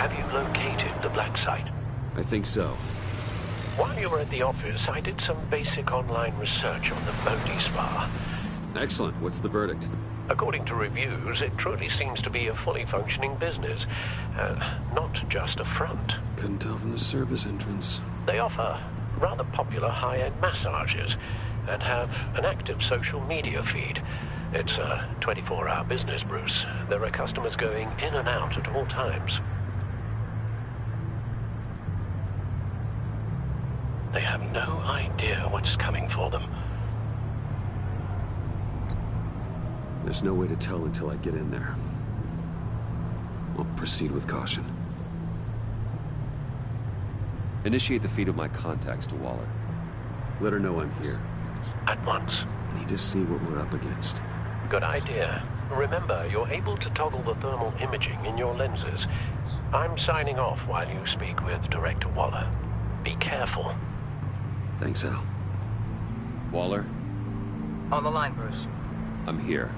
Have you located the black site? I think so. While you were at the office, I did some basic online research on the Bodhi Spa. Excellent. What's the verdict? According to reviews, it truly seems to be a fully functioning business, not just a front. Couldn't tell from the service entrance. They offer rather popular high-end massages and have an active social media feed. It's a 24-hour business, Bruce. There are customers going in and out at all times. They have no idea what's coming for them. There's no way to tell until I get in there. I'll proceed with caution. Initiate the feed of my contacts to Waller. Let her know I'm here. At once. I need to see what we're up against. Good idea. Remember, you're able to toggle the thermal imaging in your lenses. I'm signing off while you speak with Director Waller. Be careful. Thanks, Al. Waller? On the line, Bruce. I'm here.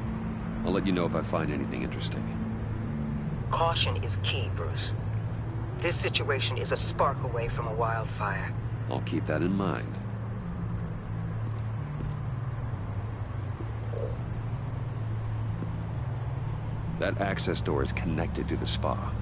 I'll let you know if I find anything interesting. Caution is key, Bruce. This situation is a spark away from a wildfire. I'll keep that in mind. That access door is connected to the spa.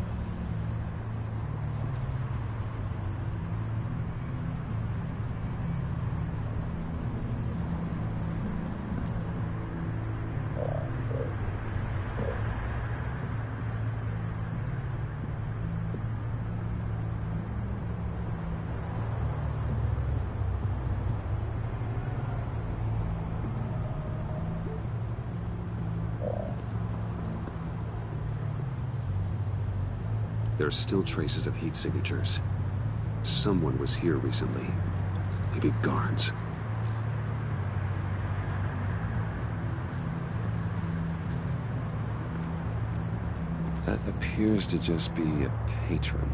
There are still traces of heat signatures. Someone was here recently. Maybe guards. That appears to just be a patron.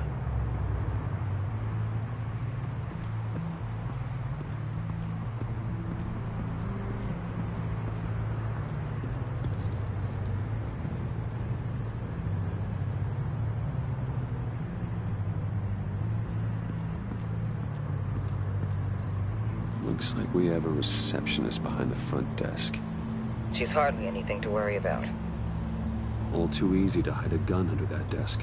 Looks like we have a receptionist behind the front desk. She's hardly anything to worry about. All too easy to hide a gun under that desk.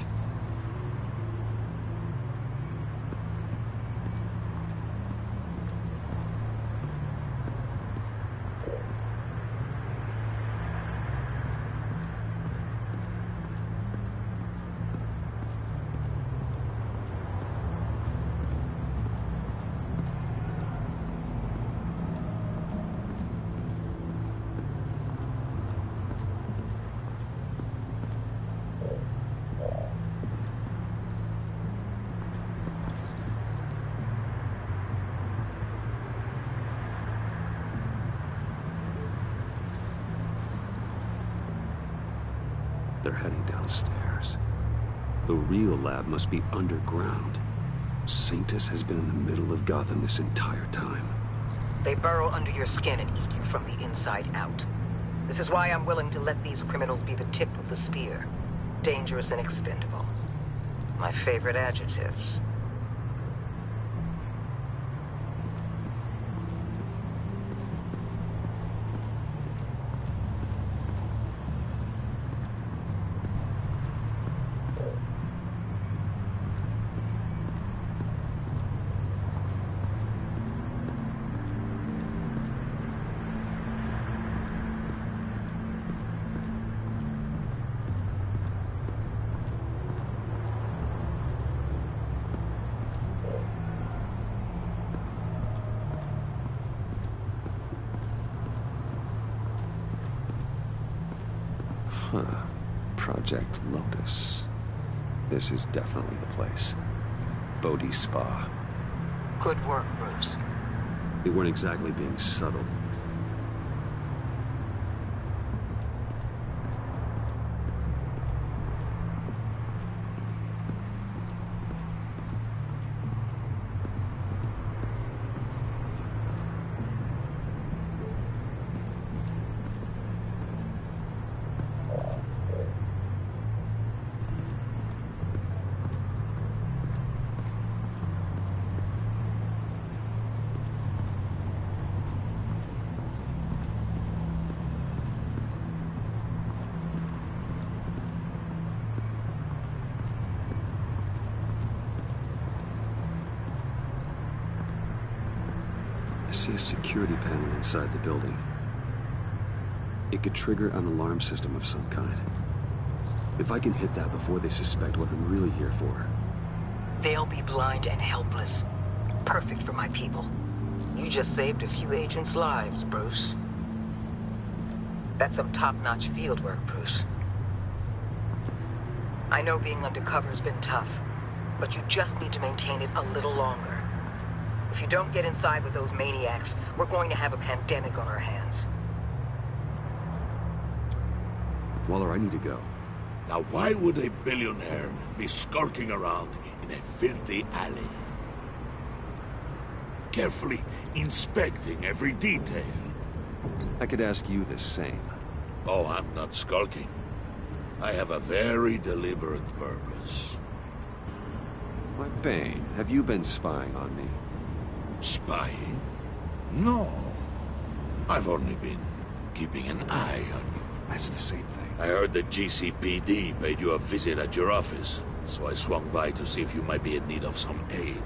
They're heading downstairs. The real lab must be underground. Sanctus has been in the middle of Gotham this entire time. They burrow under your skin and eat you from the inside out. This is why I'm willing to let these criminals be the tip of the spear. Dangerous and expendable. My favorite adjectives. Huh. Project Lotus. This is definitely the place. Bodhi Spa. Good work, Bruce. They weren't exactly being subtle. see a security panel inside the building. It could trigger an alarm system of some kind. If I can hit that before they suspect what I'm really here for. They'll be blind and helpless. Perfect for my people. You just saved a few agents' lives, Bruce. That's some top-notch field work, Bruce. I know being undercover's been tough, but you just need to maintain it a little longer. If you don't get inside with those maniacs, we're going to have a pandemic on our hands. Waller, I need to go. Now why would a billionaire be skulking around in a filthy alley? Carefully inspecting every detail. I could ask you the same. Oh, I'm not skulking. I have a very deliberate purpose. Why, Bane, have you been spying on me? Spying? No. I've only been keeping an eye on you. That's the same thing. I heard the GCPD paid you a visit at your office, so I swung by to see if you might be in need of some aid.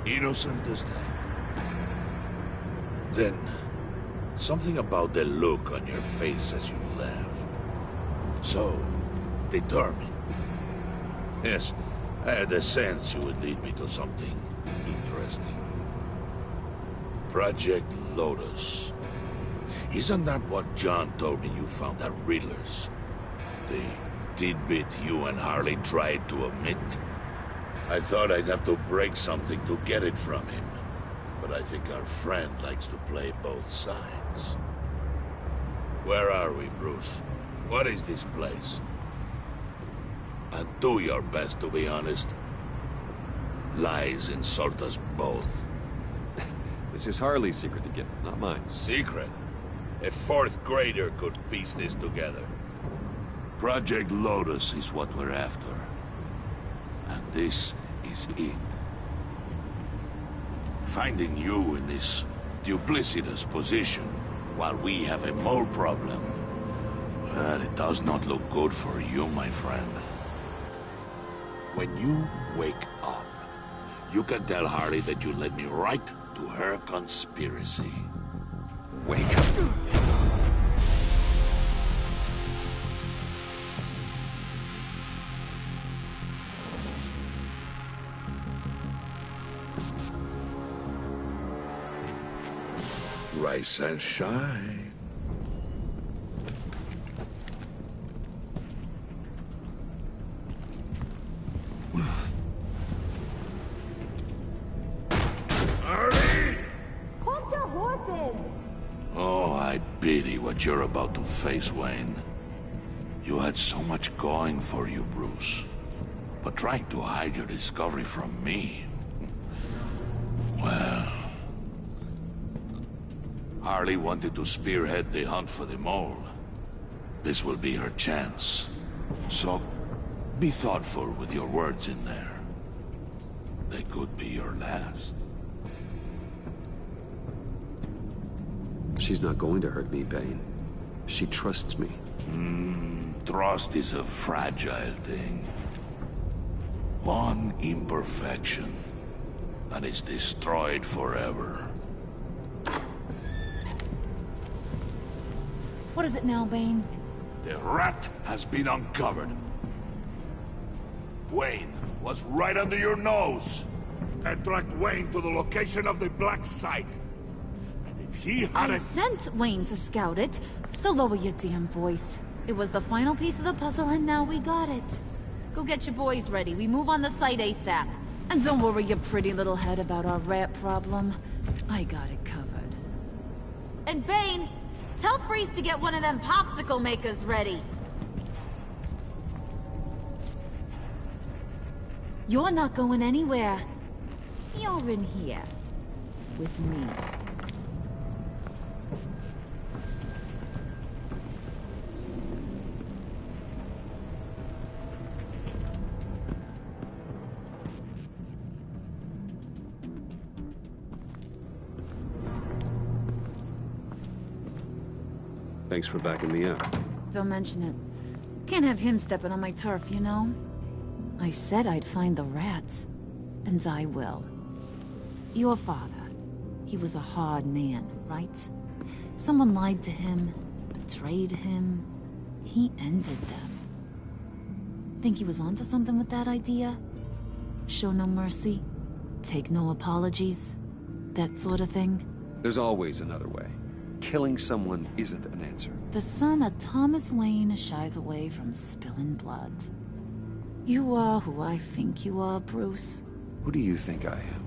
Innocent as that. Then, something about the look on your face as you left. So, determined. Yes, I had a sense you would lead me to something interesting. Project Lotus. Isn't that what John told me you found at Riddler's? The tidbit you and Harley tried to omit? I thought I'd have to break something to get it from him. But I think our friend likes to play both sides. Where are we, Bruce? What is this place? And do your best to be honest. Lies insult us both. This is Harley's secret to get, not mine. Secret? A fourth grader could piece this together. Project Lotus is what we're after. And this is it. Finding you in this duplicitous position while we have a mole problem. Well, it does not look good for you, my friend. When you wake up, you can tell Harley that you led me right to her conspiracy. Wake up. Rise and shine. Harley! Hold your horses! Oh, I pity what you're about to face, Wayne. You had so much going for you, Bruce. But trying to hide your discovery from me... Well... Harley wanted to spearhead the hunt for the mole. This will be her chance. So, be thoughtful with your words in there. They could be your last. She's not going to hurt me, Bane. She trusts me. Trust is a fragile thing. One imperfection, and it's destroyed forever. What is it now, Bane? The rat has been uncovered. Wayne was right under your nose. I tracked Wayne to the location of the black site. And if he had I sent Wayne to scout it, so lower your damn voice. It was the final piece of the puzzle, and now we got it. Go get your boys ready. We move on the site ASAP. And don't worry your pretty little head about our rat problem. I got it covered. And Bane, tell Freeze to get one of them popsicle makers ready. You're not going anywhere. You're in here. With me. Thanks for backing me up. Don't mention it. Can't have him stepping on my turf, you know? I said I'd find the rats. And I will. Your father. He was a hard man, right? Someone lied to him, betrayed him. He ended them. Think he was onto something with that idea? Show no mercy, take no apologies, that sort of thing? There's always another way. Killing someone isn't an answer. The son of Thomas Wayne shies away from spilling blood. You are who I think you are, Bruce. Who do you think I am?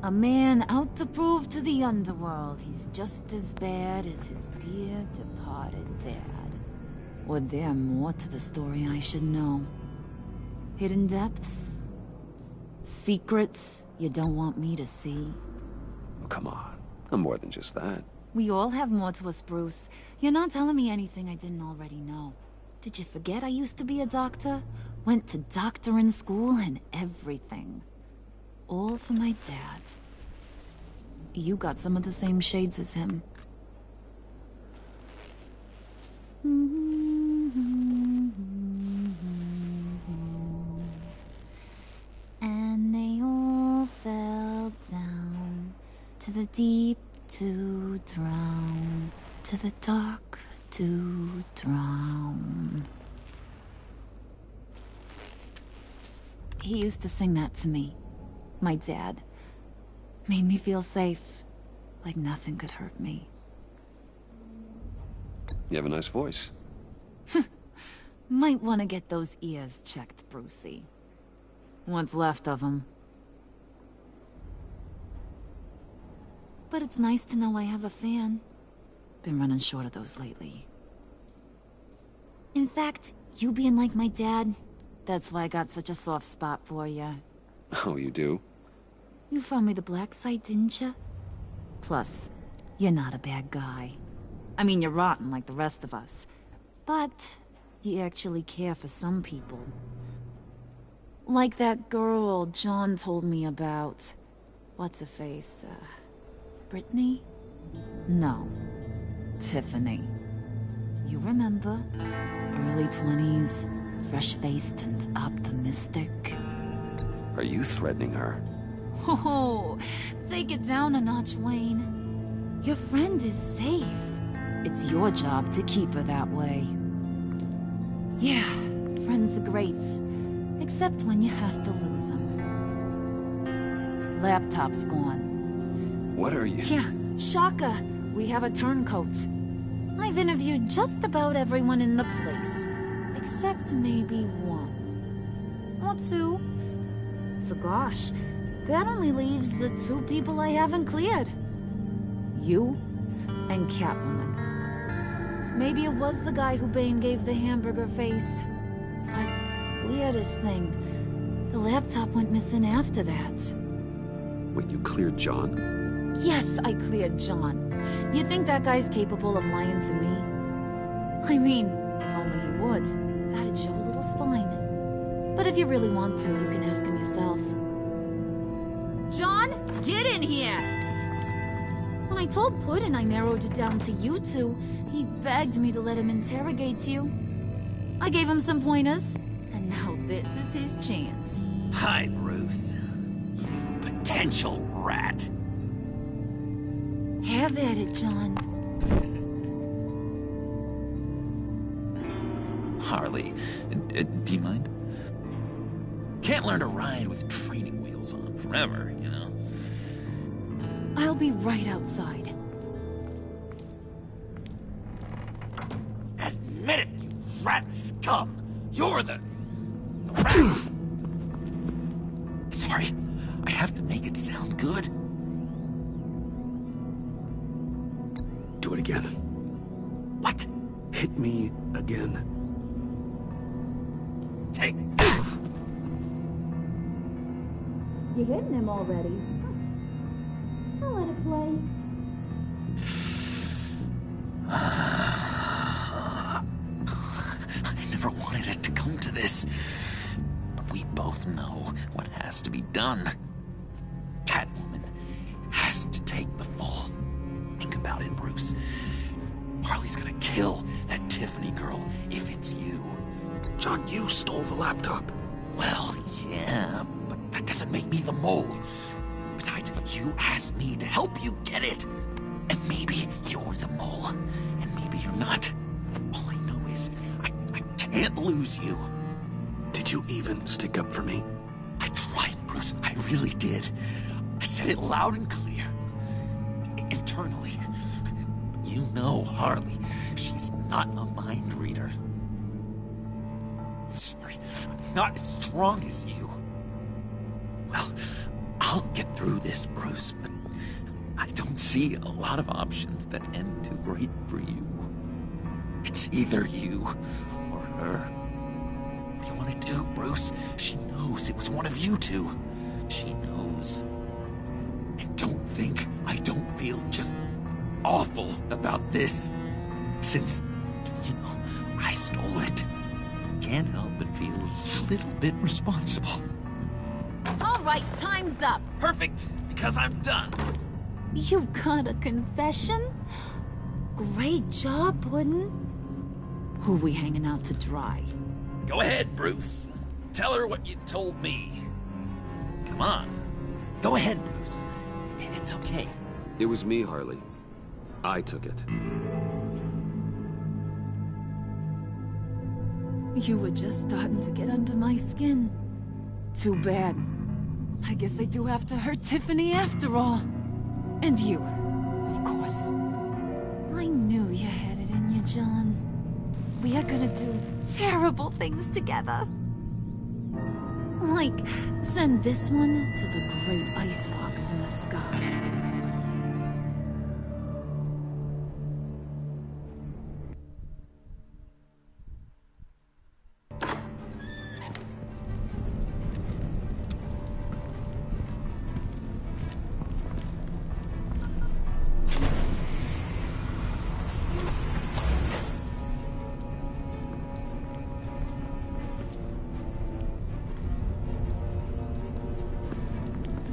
A man out to prove to the underworld he's just as bad as his dear departed dad. Or there more to the story I should know? Hidden depths? Secrets you don't want me to see? Oh, come on. I'm more than just that. We all have more to us, Bruce. You're not telling me anything I didn't already know. Did you forget I used to be a doctor? Went to doctoring school and everything. All for my dad. You got some of the same shades as him. And they all fell down to the deep to drown, to the dark to drown. He used to sing that to me. My dad. Made me feel safe. Like nothing could hurt me. You have a nice voice. Might want to get those ears checked, Brucey. What's left of them. But it's nice to know I have a fan. Been running short of those lately. In fact, you being like my dad, that's why I got such a soft spot for you. Oh, you do? You found me the black site, didn't you? Plus, you're not a bad guy. I mean, you're rotten like the rest of us. But you actually care for some people. Like that girl John told me about. What's her face? Brittany? No. Tiffany. You remember? Early 20s, fresh-faced and optimistic. Are you threatening her? Oh, take it down a notch, Wayne. Your friend is safe. It's your job to keep her that way. Yeah, friends are great. Except when you have to lose them. Laptop's gone. What are you... Yeah, shocker. We have a turncoat. I've interviewed just about everyone in the place. Except maybe one. Or two. So gosh, that only leaves the two people I haven't cleared. You and Catwoman. Maybe it was the guy who Bane gave the hamburger face. But weirdest thing, the laptop went missing after that. Wait, you cleared John? Yes, I cleared John. You think that guy's capable of lying to me? I mean, if only he would. That'd show a little spine. But if you really want to, you can ask him yourself. John, get in here! When I told Puddin' I narrowed it down to you two, he begged me to let him interrogate you. I gave him some pointers, and now this is his chance. Hi, Bruce. You potential rat. Have at it, John. Harley, do you mind? Can't learn to ride with training wheels on forever, you know? I'll be right outside. Admit it, you rat scum! You're the rat! Sorry, I have to make it sound good. Do it again. What? Hit me again. Take that! You hitting him already? I'll let it play. I never wanted it to come to this. But we both know what has to be done. Catwoman has to take the fall. Think about it, Bruce. Harley's gonna kill that Tiffany girl if it's you. John, you stole the laptop. Well, yeah, but that doesn't make me the mole. Besides, Besides, you asked me to help you get it. And maybe you're the mole, and maybe you're not. All I know is I can't lose you. Did you even stick up for me? I tried, Bruce. I really did. I said it loud and clear. Internally. You know Harley. She's not a mind reader. I'm sorry. I'm not as strong as you. Well, I'll get through this, Bruce, but I don't see a lot of options that end too great for you. It's either you or her. What do you want to do, Bruce? She knows it was one of you two. She knows. And don't think I don't feel just awful about this. Since, I stole it. Can't help but feel a little bit responsible. All right, time's up. Perfect, because I'm done. You got a confession? Great job, Puddin'. Who we hanging out to dry? Go ahead, Bruce. Tell her what you told me. Come on. Go ahead, Bruce. It's okay. It was me, Harley. I took it. You were just starting to get under my skin. Too bad. I guess I do have to hurt Tiffany after all. And you, of course. I knew you had it in you, John. We are gonna do terrible things together. Like, send this one to the great icebox in the sky.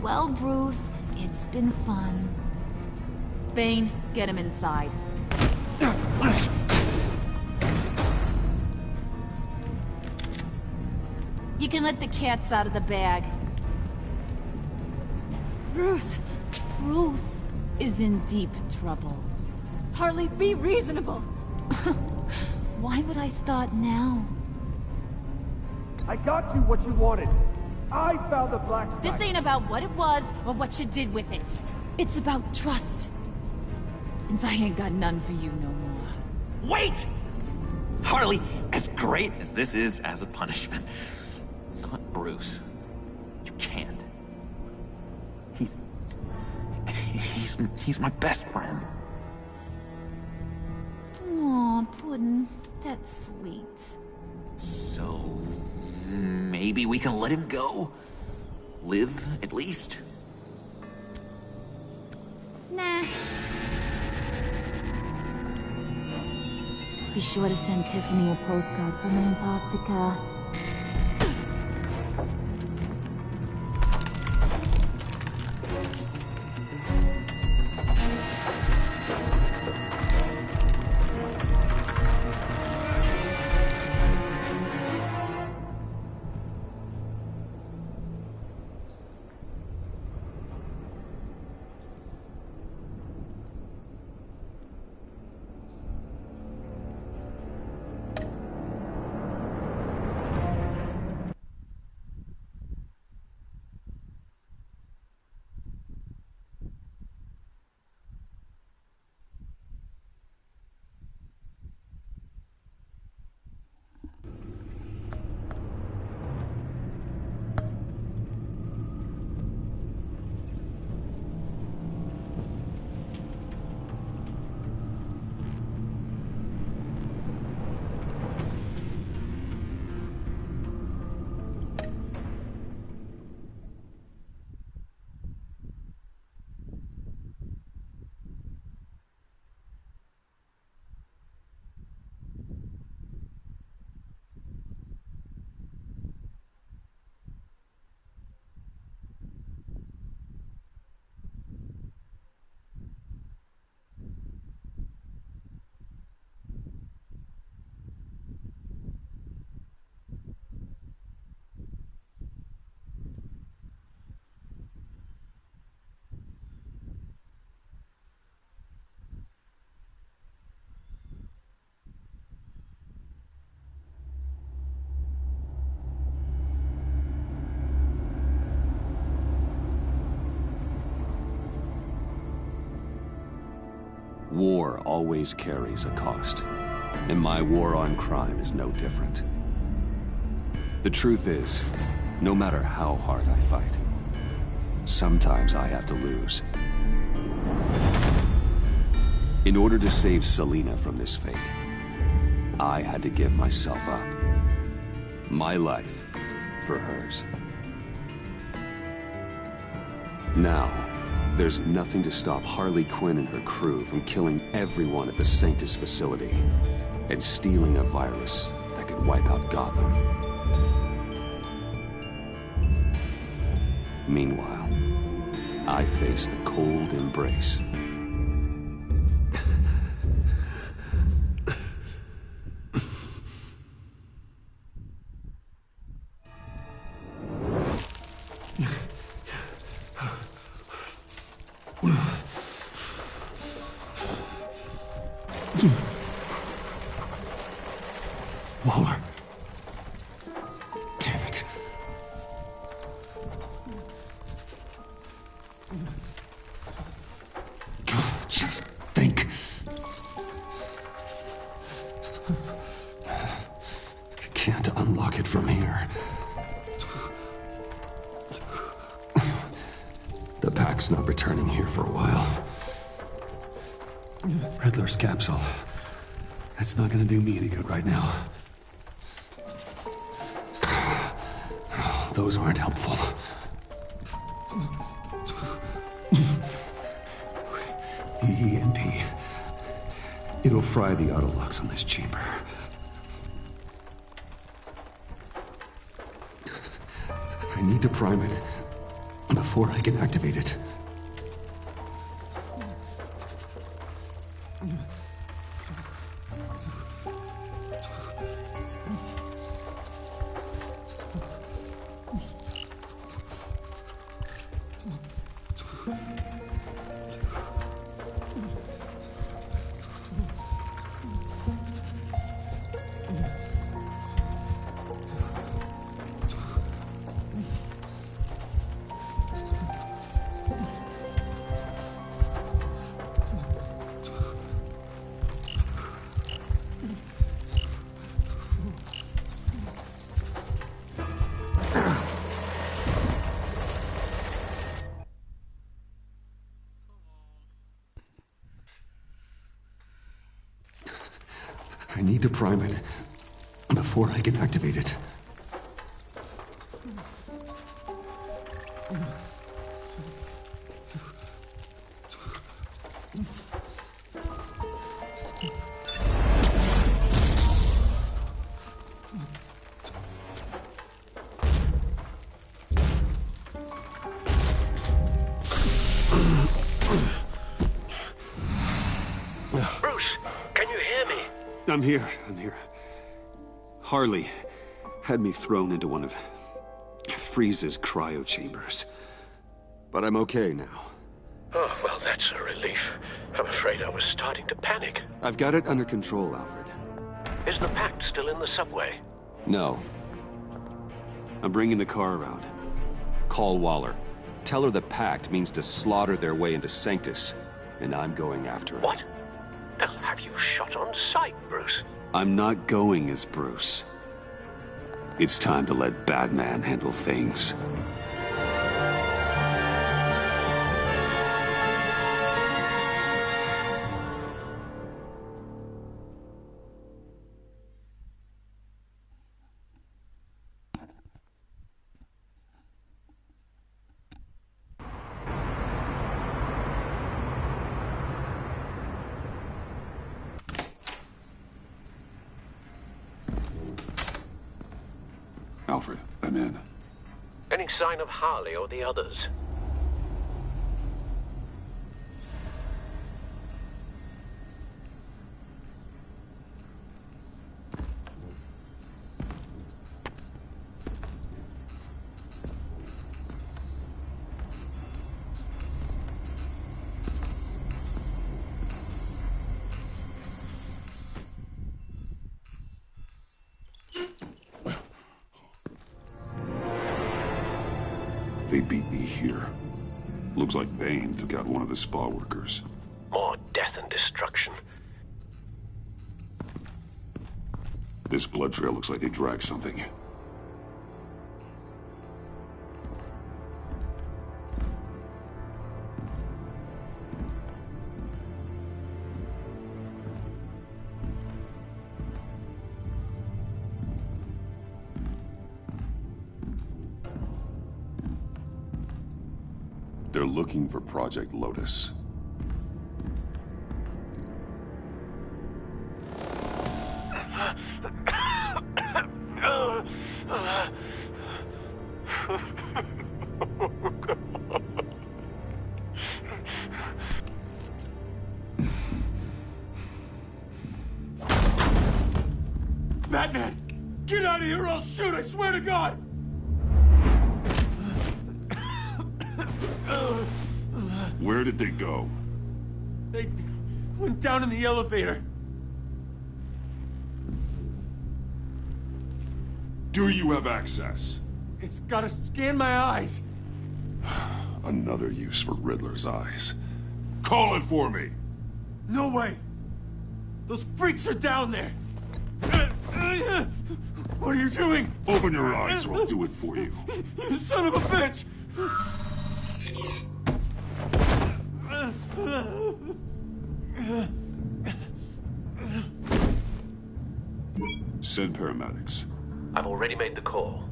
Well, Bruce, it's been fun. Bane, get him inside. You can let the cats out of the bag. Bruce is in deep trouble. Harley, be reasonable. Why would I start now? I got you what you wanted. I found the black site. This ain't about what it was or what you did with it. It's about trust. And I ain't got none for you no more. Wait! Harley, as great as this is as a punishment, not Bruce. You can't. He's my best friend. Aw, Puddin', that's sweet. So, maybe we can let him go? Live, at least? Nah. Be sure to send Tiffany a postcard from Antarctica. War always carries a cost, and my war on crime is no different. The truth is, no matter how hard I fight, sometimes I have to lose. In order to save Selina from this fate, I had to give myself up. My life for hers. Now, there's nothing to stop Harley Quinn and her crew from killing everyone at the Sanctus facility and stealing a virus that could wipe out Gotham. Meanwhile, I face the cold embrace. Waller. Damn it. Just think. You can't unlock it from here. The pack's not returning here for a while. Riddler's capsule. That's not gonna do me any good right now. Those aren't helpful. The EMP. It'll fry the auto locks on this chamber. I need to prime it before I can activate it. I need to prime it before I can activate it. I'm here. Harley had me thrown into one of Freeze's cryo chambers. But I'm okay now. Oh, well, that's a relief. I'm afraid I was starting to panic. I've got it under control, Alfred. Is the Pact still in the subway? No. I'm bringing the car around. Call Waller. Tell her the Pact means to slaughter their way into Sanctus, and I'm going after it. What? They'll have you shot on sight, Bruce. I'm not going as Bruce. It's time to let Batman handle things. Alfred, I'm in. Any sign of Harley or the others? They beat me here. Looks like Bane took out one of the spa workers. More death and destruction. This blood trail looks like they dragged something. They're looking for Project Lotus. Batman! Get out of here or I'll shoot, I swear to God! Where did they go? They went down in the elevator. Do you have access? It's gotta scan my eyes. Another use for Riddler's eyes. Call it for me! No way! Those freaks are down there! What are you doing? Open your eyes or I'll do it for you. You son of a bitch! Send paramedics. I've already made the call.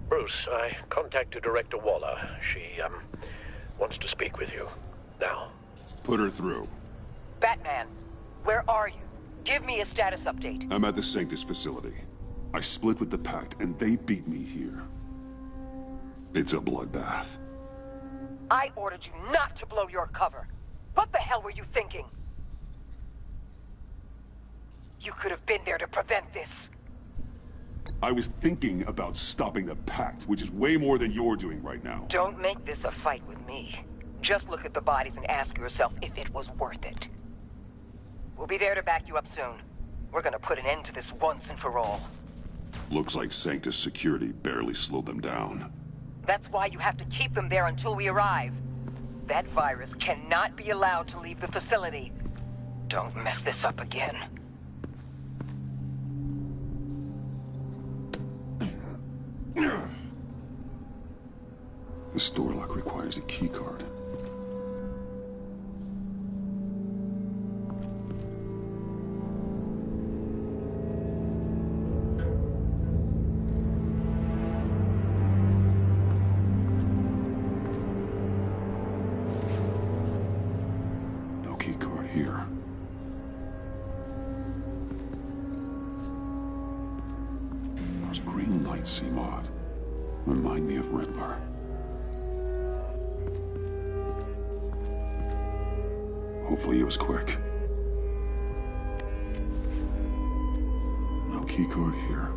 Bruce, I contacted Director Waller. She, wants to speak with you. Now. Put her through. Batman, where are you? Give me a status update. I'm at the Sanctus facility. I split with the Pact, and they beat me here. It's a bloodbath. I ordered you not to blow your cover. What the hell were you thinking? You could have been there to prevent this. I was thinking about stopping the Pact, which is way more than you're doing right now. Don't make this a fight with me. Just look at the bodies and ask yourself if it was worth it. We'll be there to back you up soon. We're gonna put an end to this once and for all. Looks like Sanctus security barely slowed them down. That's why you have to keep them there until we arrive. That virus cannot be allowed to leave the facility. Don't mess this up again. This door lock requires a key card. No key card here. Those green lights seem odd. Remind me of Riddler. Hopefully it was quick. No key card here.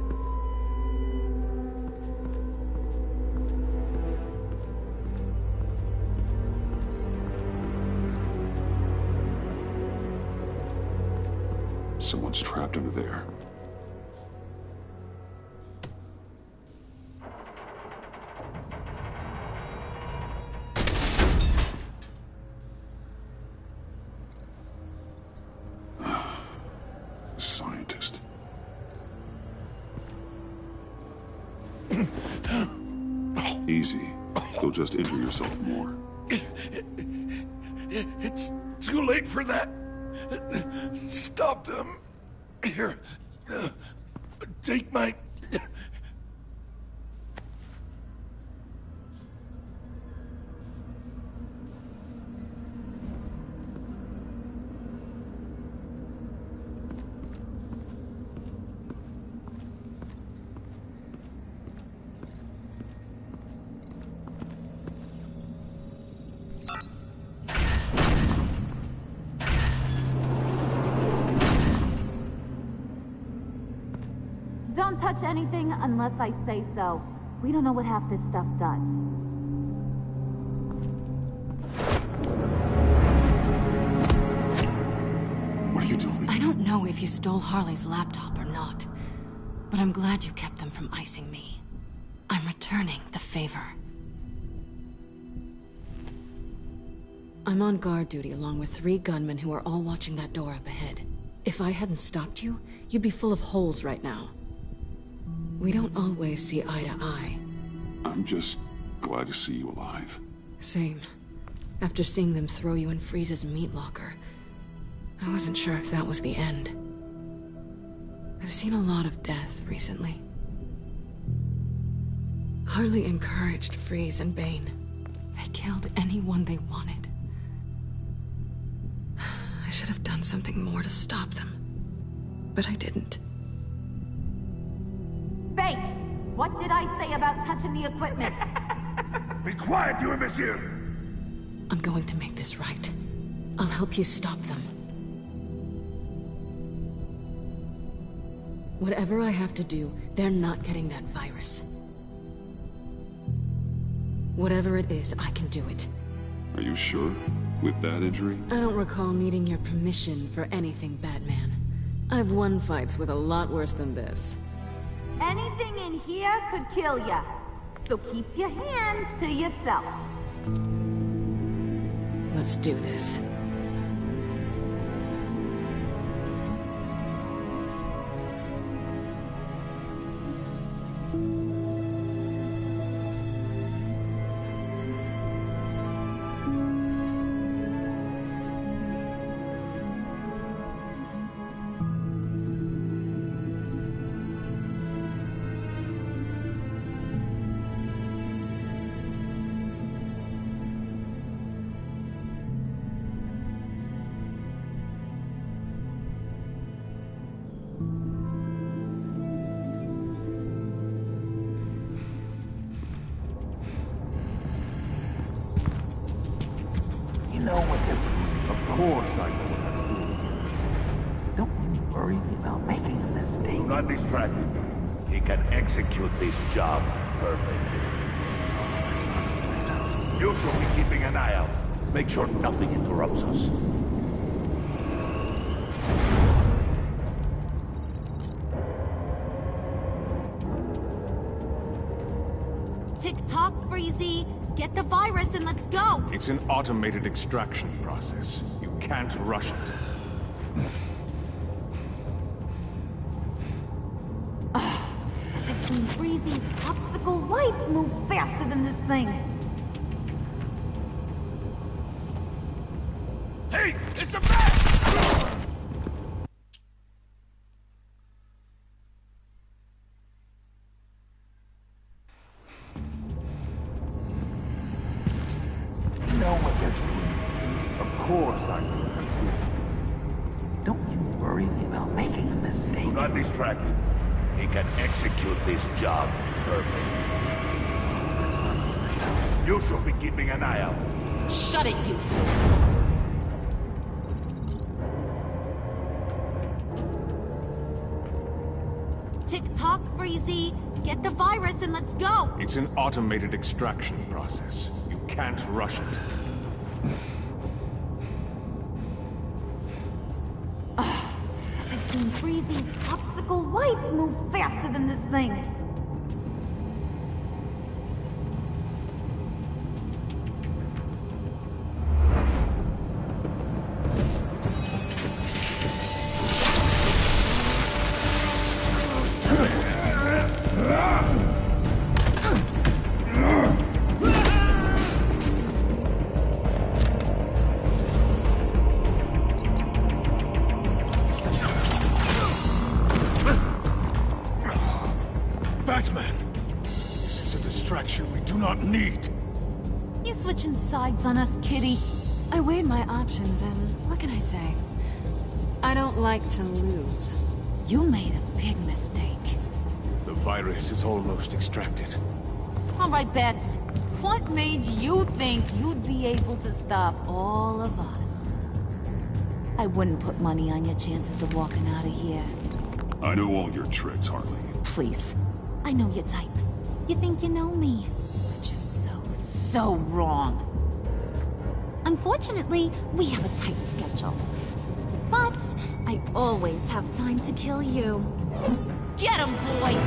Someone's trapped under there. Scientist. Easy. You'll just injure yourself more. It's too late for that. Stop them. Here. Take my... Don't touch anything unless I say so. We don't know what half this stuff does. What are you doing? I don't know if you stole Harley's laptop or not, but I'm glad you kept them from icing me. I'm returning the favor. I'm on guard duty along with 3 gunmen who are all watching that door up ahead. If I hadn't stopped you, you'd be full of holes right now. We don't always see eye to eye. I'm just glad to see you alive. Same. After seeing them throw you in Freeze's meat locker, I wasn't sure if that was the end. I've seen a lot of death recently. Harley encouraged Freeze and Bane. They killed anyone they wanted. I should have done something more to stop them, but I didn't. Fake! What did I say about touching the equipment? Be quiet, you imbecile! I'm going to make this right. I'll help you stop them. Whatever I have to do, they're not getting that virus. Whatever it is, I can do it. Are you sure? With that injury? I don't recall needing your permission for anything, Batman. I've won fights with a lot worse than this. Anything in here could kill ya. So keep your hands to yourself. Let's do this. Know what they're doing. Of course I know what I'm doing. Don't worry about making a mistake. Do not distract him. He can execute this job perfectly. You should be keeping an eye out. Make sure nothing interrupts us. Tick-tock, Freezy. Get the virus and let's go! It's an automated extraction process. You can't rush it. I've seen Freezy's popsicle wife move faster than this thing. Hey! It's a bat! Know what they're doing. Of course I know what I'm doing. Don't you worry about making a mistake. Do not distract him. He can execute this job perfectly. You should be keeping an eye out. Shut it, you two! Tick-tock, Freezy. Get the virus and let's go! It's an automated extraction process. You can't rush it. I've seen Freezy's popsicle wife move faster than this thing. Batman! This is a distraction we do not need. You switching sides on us, kitty? I weighed my options and what can I say? I don't like to lose. You made a big mistake. The virus is almost extracted. All right, Bats. What made you think you'd be able to stop all of us? I wouldn't put money on your chances of walking out of here. I know all your tricks, Harley. please. I know your type. You think you know me, but you're so wrong. Unfortunately, we have a tight schedule. But I always have time to kill you. Get him, boys!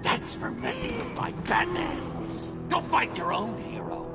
That's for messing with my Batman. Go fight your own hero.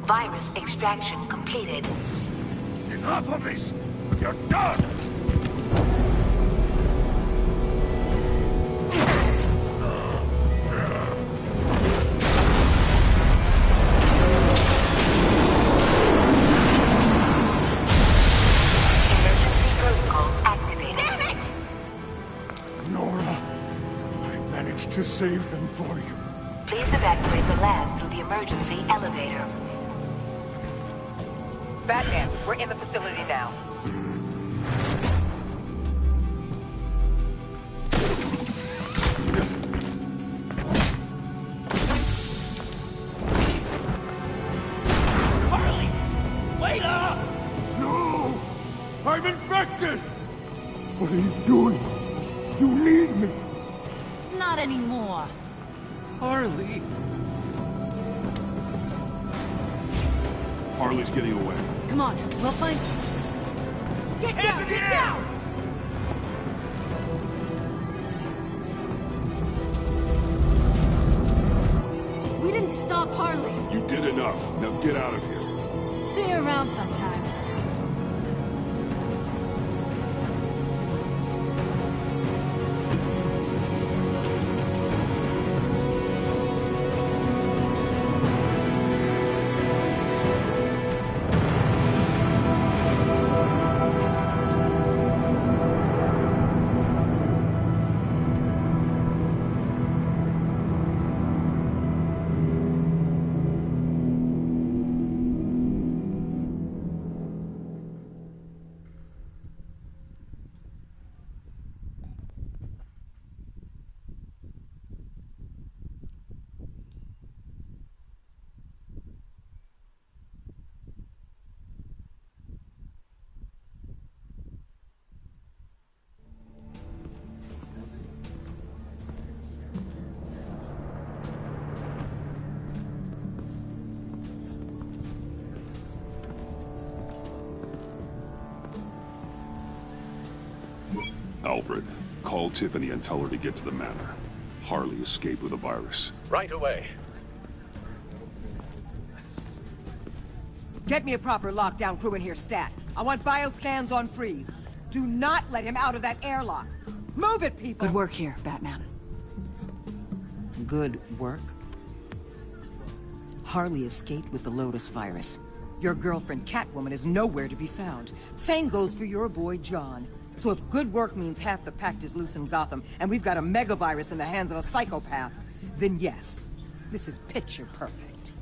Virus extraction completed. Enough of this! You're done! Emergency protocols activated. Damn it! Nora, I managed to save them for you. Please evacuate the lab through the emergency elevator. Batman, we're in the facility now. Harley! Wait up! No! I'm infected! What are you doing? You need me! Not anymore. Harley! Harley's getting away. Come on, we'll find... Get down! Get down! We didn't stop Harley. You did enough. Now get out of here. See you around sometime. Alfred, call Tiffany and tell her to get to the manor. Harley escaped with a virus. Right away. Get me a proper lockdown crew in here, Stat. I want bioscans on Freeze. Do not let him out of that airlock. Move it, people! Good work here, Batman. Good work? Harley escaped with the Lotus virus. Your girlfriend, Catwoman, is nowhere to be found. Same goes for your boy, John. So if good work means half the pact is loose in Gotham, and we've got a megavirus in the hands of a psychopath, then yes, this is picture perfect.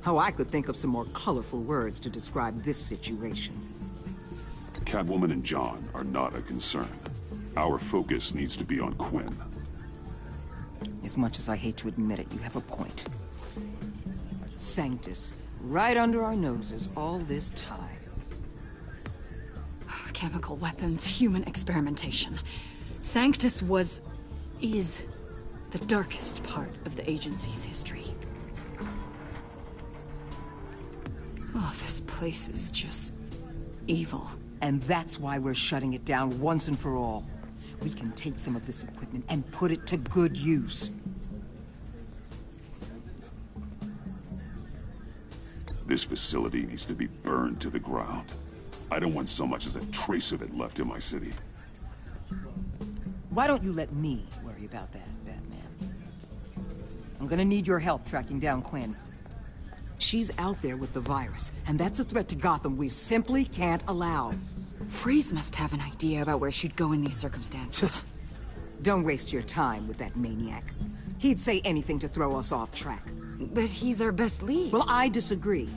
Oh, I could think of some more colorful words to describe this situation. Catwoman and John are not a concern. Our focus needs to be on Quinn. As much as I hate to admit it, you have a point. Sanctus, right under our noses all this time. Chemical weapons, human experimentation. Sanctus is the darkest part of the agency's history. Oh, this place is just evil. And that's why we're shutting it down once and for all. We can take some of this equipment and put it to good use. This facility needs to be burned to the ground. I don't want so much as a trace of it left in my city. Why don't you let me worry about that, Batman? I'm gonna need your help tracking down Quinn. She's out there with the virus, and that's a threat to Gotham we simply can't allow. Freeze must have an idea about where she'd go in these circumstances. Don't waste your time with that maniac. He'd say anything to throw us off track. But he's our best lead. Well, I disagree.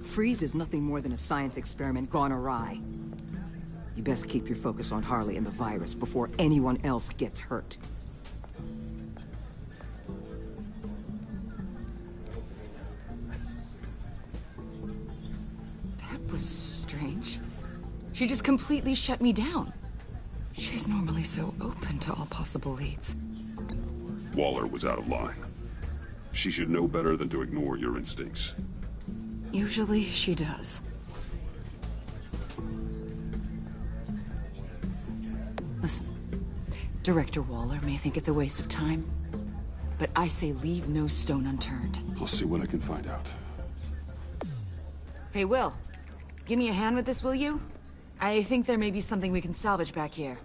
Freeze is nothing more than a science experiment gone awry. You best keep your focus on Harley and the virus before anyone else gets hurt. That was strange. She just completely shut me down. She's normally so open to all possible leads. Waller was out of line. She should know better than to ignore your instincts. Usually she does. Listen, Director Waller may think it's a waste of time, but I say leave no stone unturned. I'll see what I can find out. Hey, Will, give me a hand with this, will you? I think there may be something we can salvage back here.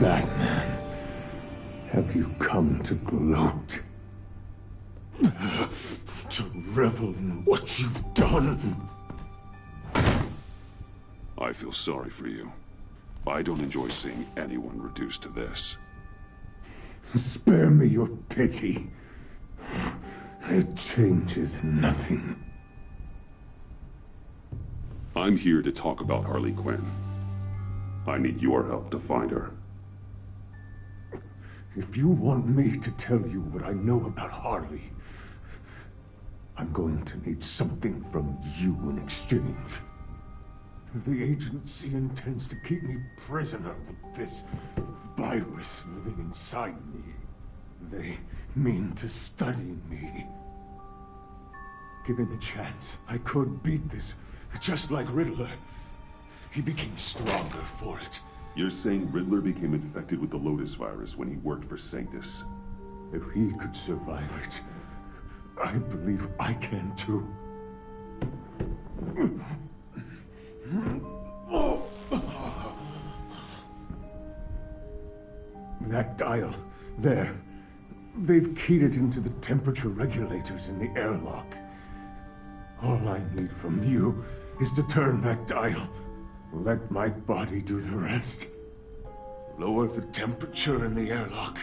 Batman, have you come to gloat? To revel in what you've done? I feel sorry for you. I don't enjoy seeing anyone reduced to this. Spare me your pity. It changes nothing. I'm here to talk about Harley Quinn. I need your help to find her. If you want me to tell you what I know about Harley, I'm going to need something from you in exchange. The agency intends to keep me prisoner with this virus living inside me. They mean to study me. Given the chance, I could beat this, just like Riddler. He became stronger for it. You're saying Riddler became infected with the Lotus virus when he worked for Sanctus? If he could survive it, I believe I can too. That dial, there. They've keyed it into the temperature regulators in the airlock. All I need from you is to turn that dial. Let my body do the rest. Lower the temperature in the airlock.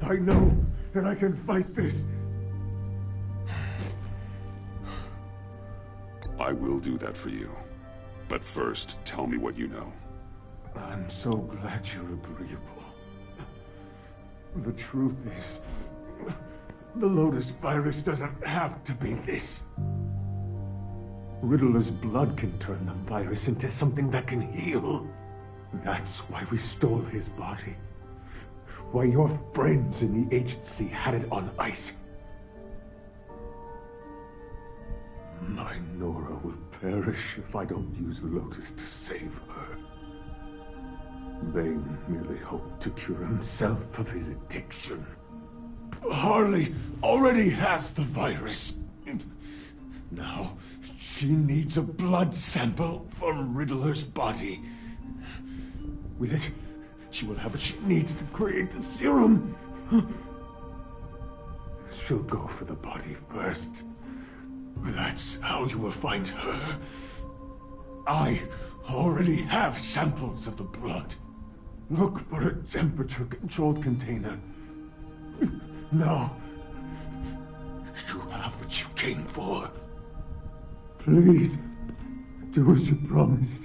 I know that I can fight this. I will do that for you. But first, tell me what you know. I'm so glad you're agreeable. The truth is, the Lotus virus doesn't have to be this. Riddler's blood can turn the virus into something that can heal. That's why we stole his body. Why your friends in the agency had it on ice. My Nora will perish if I don't use Lotus to save her. Bane merely hoped to cure himself of his addiction. Harley already has the virus. Now, she needs a blood sample from Riddler's body. With it, she will have what she needs to create the serum. She'll go for the body first. That's how you will find her. I already have samples of the blood. Look for a temperature-controlled container. Now, you have what you came for. Please, do as you promised.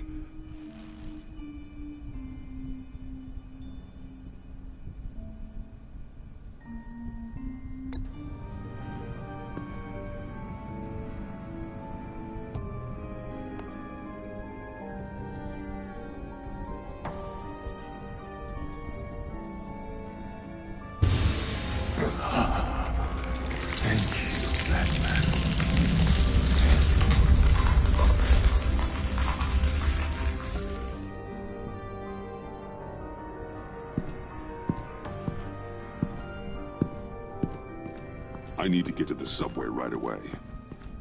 I need to get to the subway right away.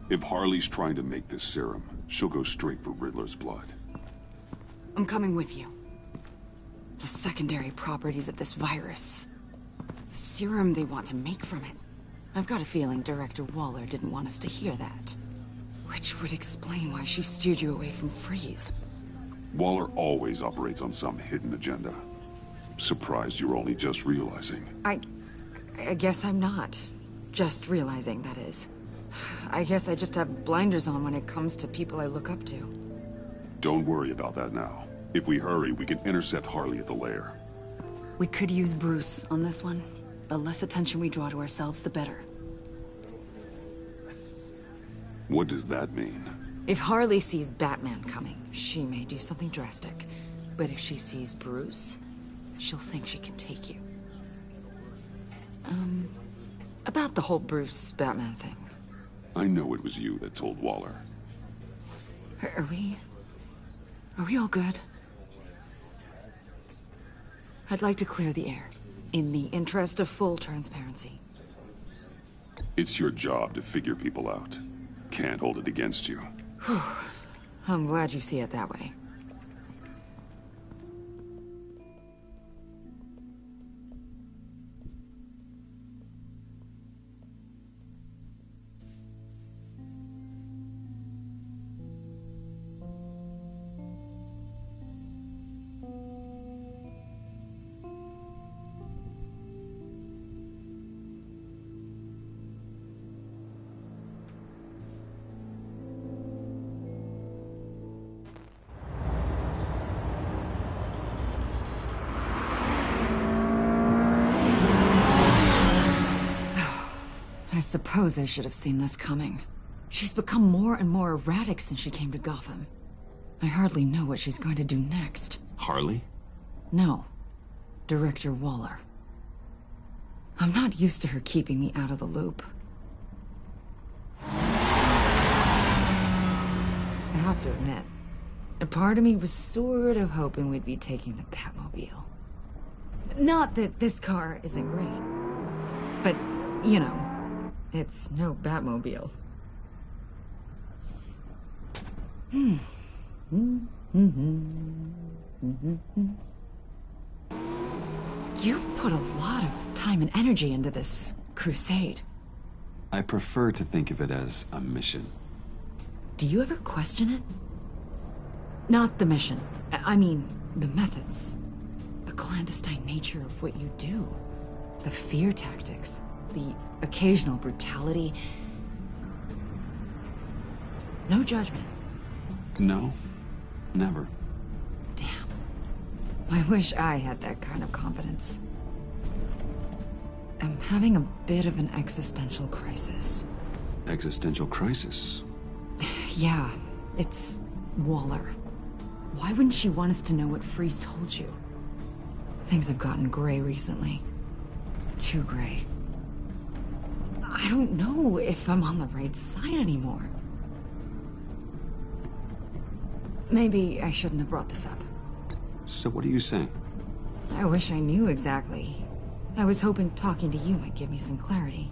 If Harley's trying to make this serum, she'll go straight for Riddler's blood. I'm coming with you. The secondary properties of this virus. The serum they want to make from it. I've got a feeling Director Waller didn't want us to hear that. Which would explain why she steered you away from Freeze. Waller always operates on some hidden agenda. Surprised you're only just realizing. I guess I'm not. Just realizing, that is. I guess I just have blinders on when it comes to people I look up to. Don't worry about that now. If we hurry, we can intercept Harley at the lair. We could use Bruce on this one. The less attention we draw to ourselves, the better. What does that mean? If Harley sees Batman coming, she may do something drastic. But if she sees Bruce, she'll think she can take you. About the whole Bruce-Batman thing. I know it was you that told Waller. Are we all good? I'd like to clear the air, in the interest of full transparency. It's your job to figure people out. Can't hold it against you. I'm glad you see it that way. I suppose I should have seen this coming. She's become more and more erratic since she came to Gotham. I hardly know what she's going to do next. Harley? No. Director Waller. I'm not used to her keeping me out of the loop. I have to admit, a part of me was sort of hoping we'd be taking the Batmobile. Not that this car isn't great, but, you know, it's no Batmobile. You've put a lot of time and energy into this crusade. I prefer to think of it as a mission. Do you ever question it? Not the mission. I mean, the methods. The clandestine nature of what you do. The fear tactics, the occasional brutality. No judgment. No, never. Damn. I wish I had that kind of confidence. I'm having a bit of an existential crisis. Existential crisis? Yeah, it's Waller. Why wouldn't she want us to know what Freeze told you? Things have gotten gray recently. Too gray. I don't know if I'm on the right side anymore. Maybe I shouldn't have brought this up. So what are you saying? I wish I knew exactly. I was hoping talking to you might give me some clarity.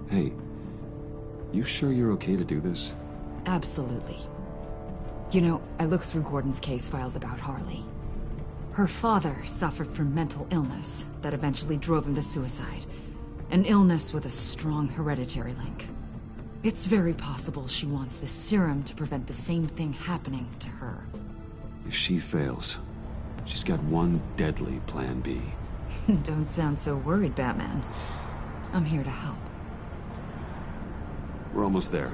Hey, you sure you're okay to do this? Absolutely. You know, I looked through Gordon's case files about Harley. Her father suffered from mental illness that eventually drove him to suicide. An illness with a strong hereditary link. It's very possible she wants this serum to prevent the same thing happening to her. If she fails, she's got one deadly plan B. Don't sound so worried, Batman. I'm here to help. We're almost there.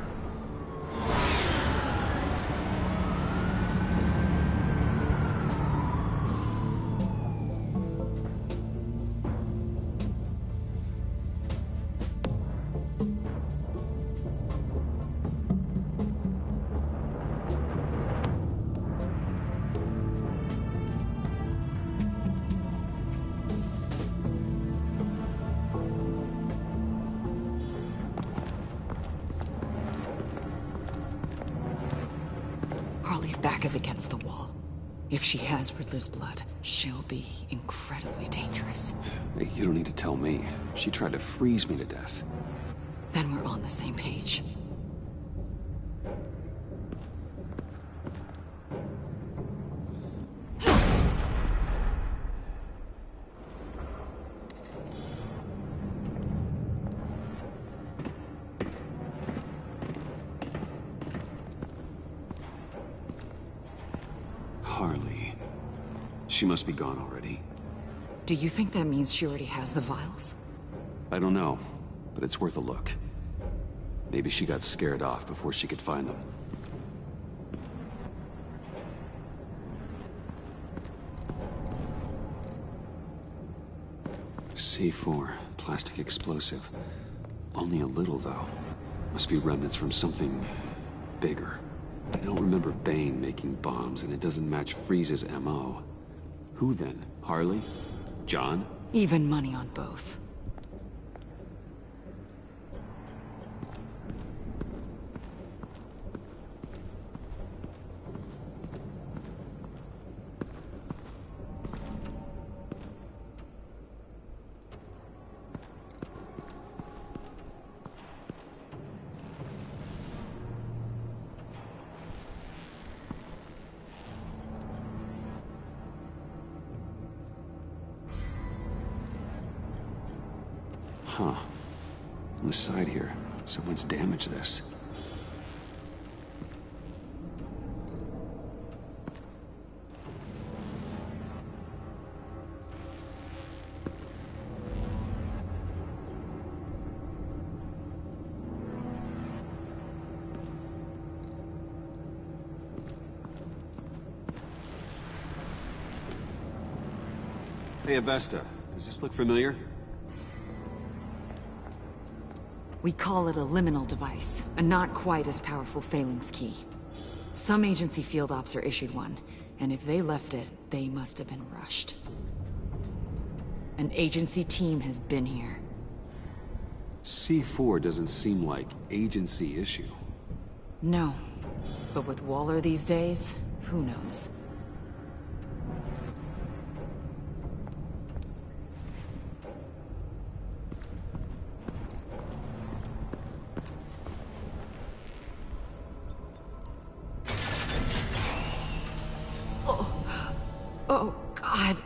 Harley's back is against the wall. If she has Riddler's blood, she'll be incredibly dangerous. Hey, you don't need to tell me. She tried to freeze me to death. Then we're on the same page. Harley. She must be gone already. Do you think that means she already has the vials? I don't know, but it's worth a look. Maybe she got scared off before she could find them. C4, plastic explosive. Only a little, though. Must be remnants from something bigger. I don't remember Bane making bombs, and it doesn't match Freeze's MO. Who then? Harley? John? Even money on both. Huh. On the side here, someone's damaged this. Hey, Avesta, does this look familiar? We call it a liminal device, a not quite as powerful phalanx key. Some agency field ops are issued one, and if they left it, they must have been rushed. An agency team has been here. C4 doesn't seem like agency issue. No, but with Waller these days, who knows? Oh, God.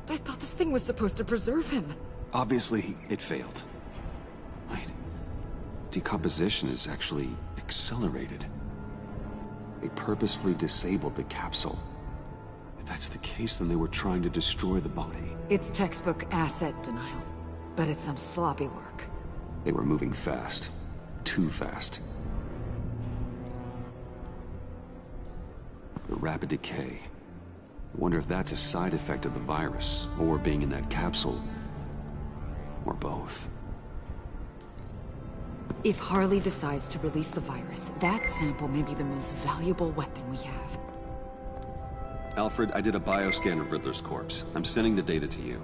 I thought this thing was supposed to preserve him. Obviously, it failed. Wait. Decomposition is actually accelerated. They purposefully disabled the capsule. that's the case, then they were trying to destroy the body. It's textbook asset denial, but it's some sloppy work. They were moving fast. Too fast. The rapid decay. I wonder if that's a side effect of the virus, or being in that capsule, or both. If Harley decides to release the virus, that sample may be the most valuable weapon we have. Alfred, I did a bioscan of Riddler's corpse. I'm sending the data to you.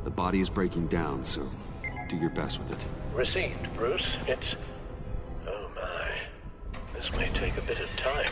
The body is breaking down, so do your best with it. Received, Bruce. It's... oh my. This may take a bit of time.